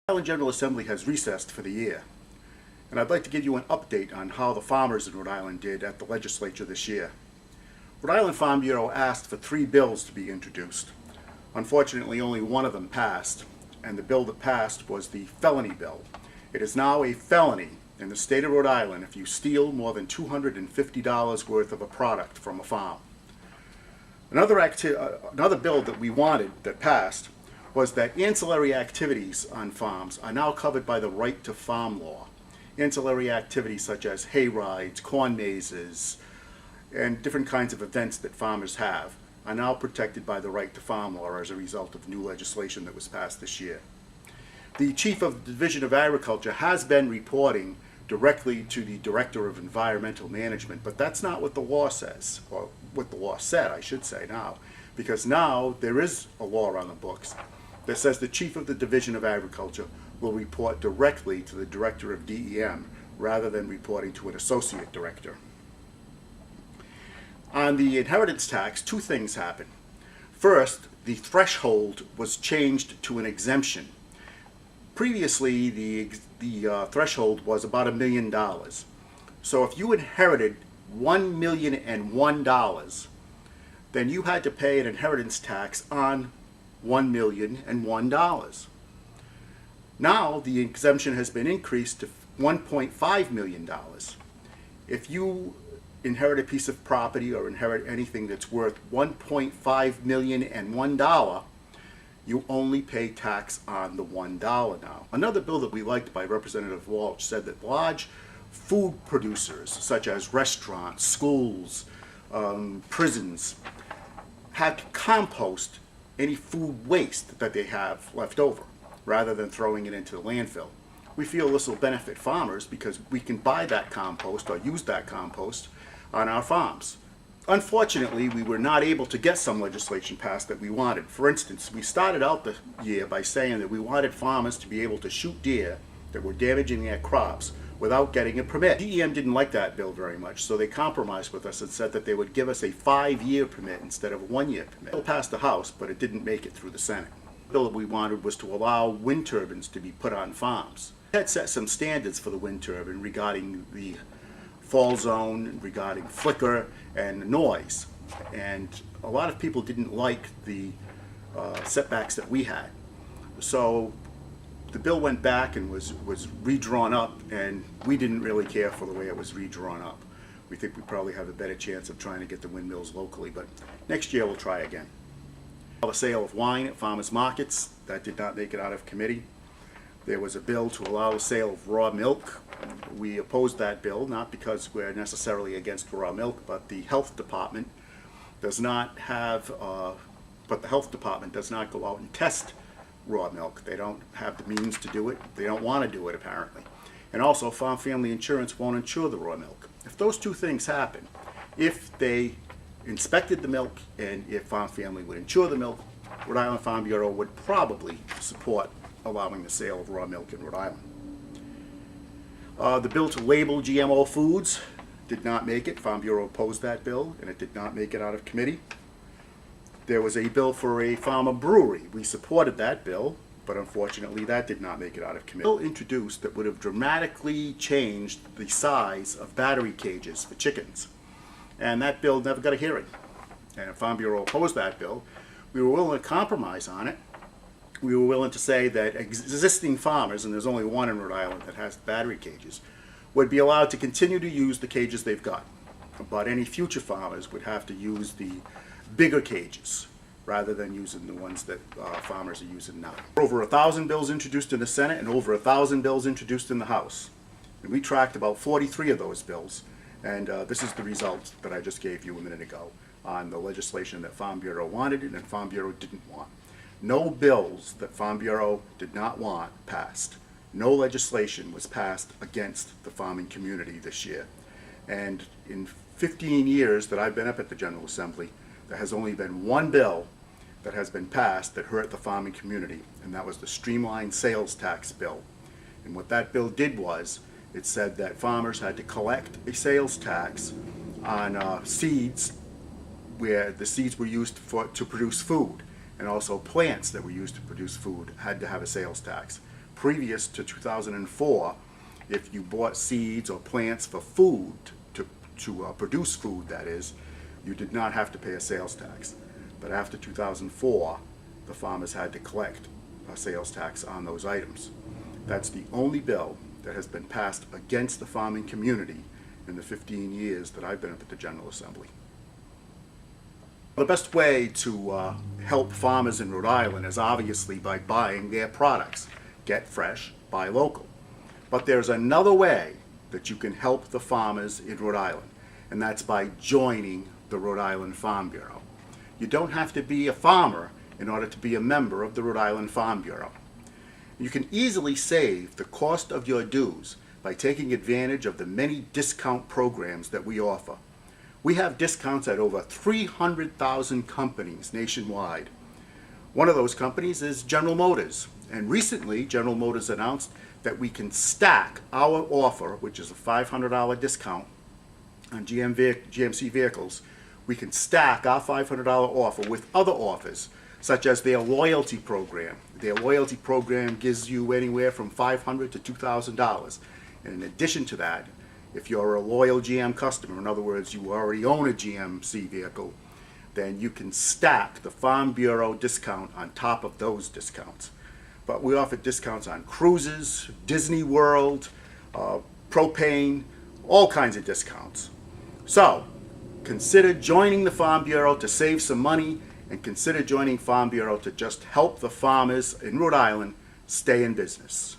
The Rhode Island General Assembly has recessed for the year, and I'd like to give you an update on how the farmers in Rhode Island did at the legislature this year. Rhode Island Farm Bureau asked for 3 bills to be introduced. Unfortunately, only one of them passed, and the bill that passed was the felony bill. It is now a felony in the state of Rhode Island if you steal more than $250 worth of a product from a farm. Another bill that we wanted that passed was that ancillary activities on farms are now covered by the right to farm law. Ancillary activities such as hay rides, corn mazes, and different kinds of events that farmers have are now protected by the right to farm law as a result of new legislation that was passed this year. The Chief of the Division of Agriculture has been reporting directly to the Director of Environmental Management, but that's not what the law says, or what the law said, I should say now, because now there is a law on the books that says the Chief of the Division of Agriculture will report directly to the Director of DEM rather than reporting to an Associate Director. On the inheritance tax, 2 things happened. First, the threshold was changed to an exemption. Previously, the threshold was about $1 million. So if you inherited $1,000,001, then you had to pay an inheritance tax on $1,001. Now the exemption has been increased to $1.5 million. If you inherit a piece of property or inherit anything that's worth $1.5,001, you only pay tax on the $1 now. Another bill that we liked by Representative Walsh said that large food producers such as restaurants, schools, prisons had to compost any food waste that they have left over rather than throwing it into the landfill. We feel this will benefit farmers because we can buy that compost or use that compost on our farms. Unfortunately, we were not able to get some legislation passed that we wanted. For instance, we started out the year by saying that we wanted farmers to be able to shoot deer that were damaging their crops without getting a permit. DEM didn't like that bill very much, so they compromised with us and said that they would give us a 5-year permit instead of a 1-year permit. The bill passed the House, but it didn't make it through the Senate. The bill that we wanted was to allow wind turbines to be put on farms. We had set some standards for the wind turbine regarding the fall zone, regarding flicker and noise, and a lot of people didn't like the setbacks that we had. So the bill went back and was redrawn up, and we didn't really care for the way it was redrawn up. We think we probably have a better chance of trying to get the windmills locally, but next year we'll try again. The sale of wine at farmers markets, that did not make it out of committee. There was a bill to allow the sale of raw milk. We opposed that bill, not because we're necessarily against raw milk, but the health department does not have, go out and test raw milk. They don't have the means to do it. They don't want to do it, apparently. And also, Farm Family Insurance won't insure the raw milk. If those 2 things happen, if they inspected the milk and if Farm Family would insure the milk, Rhode Island Farm Bureau would probably support allowing the sale of raw milk in Rhode Island. The bill to label GMO foods did not make it. Farm Bureau opposed that bill, and it did not make it out of committee. There was a bill for a farmer brewery. We supported that bill, but unfortunately that did not make it out of committee. A bill introduced that would have dramatically changed the size of battery cages for chickens, and that bill never got a hearing. And Farm Bureau opposed that bill. We were willing to compromise on it. We were willing to say that existing farmers, and there's only one in Rhode Island that has battery cages, would be allowed to continue to use the cages they've got. But any future farmers would have to use the bigger cages rather than using the ones that farmers are using now. Over 1,000 bills introduced in the Senate and over 1,000 bills introduced in the House. And we tracked about 43 of those bills, and this is the result that I just gave you a minute ago on the legislation that Farm Bureau wanted and Farm Bureau didn't want. No bills that Farm Bureau did not want passed. No legislation was passed against the farming community this year. And in 15 years that I've been up at the General Assembly, there has only been 1 bill that has been passed that hurt the farming community, and that was the streamlined sales tax bill. And what that bill did was, it said that farmers had to collect a sales tax on seeds where the seeds were used to produce food. and also plants that were used to produce food had to have a sales tax. previous to 2004, if you bought seeds or plants for food, to produce food, that is, you did not have to pay a sales tax. But after 2004, the farmers had to collect a sales tax on those items. That's the only bill that has been passed against the farming community in the 15 years that I've been at the General Assembly. The best way to help farmers in Rhode Island is obviously by buying their products. Get fresh, buy local. But there's another way that you can help the farmers in Rhode Island, and that's by joining the Rhode Island Farm Bureau. You don't have to be a farmer in order to be a member of the Rhode Island Farm Bureau. You can easily save the cost of your dues by taking advantage of the many discount programs that we offer. We have discounts at over 300,000 companies nationwide. One of those companies is General Motors, and recently General Motors announced that we can stack our offer, which is a $500 discount on GMC vehicles. We can stack our $500 offer with other offers, such as their loyalty program. Their loyalty program gives you anywhere from $500 to $2,000. And in addition to that, if you're a loyal GM customer, in other words, you already own a GMC vehicle, then you can stack the Farm Bureau discount on top of those discounts. But we offer discounts on cruises, Disney World, propane, all kinds of discounts. So, consider joining the Farm Bureau to save some money, and consider joining Farm Bureau to just help the farmers in Rhode Island stay in business.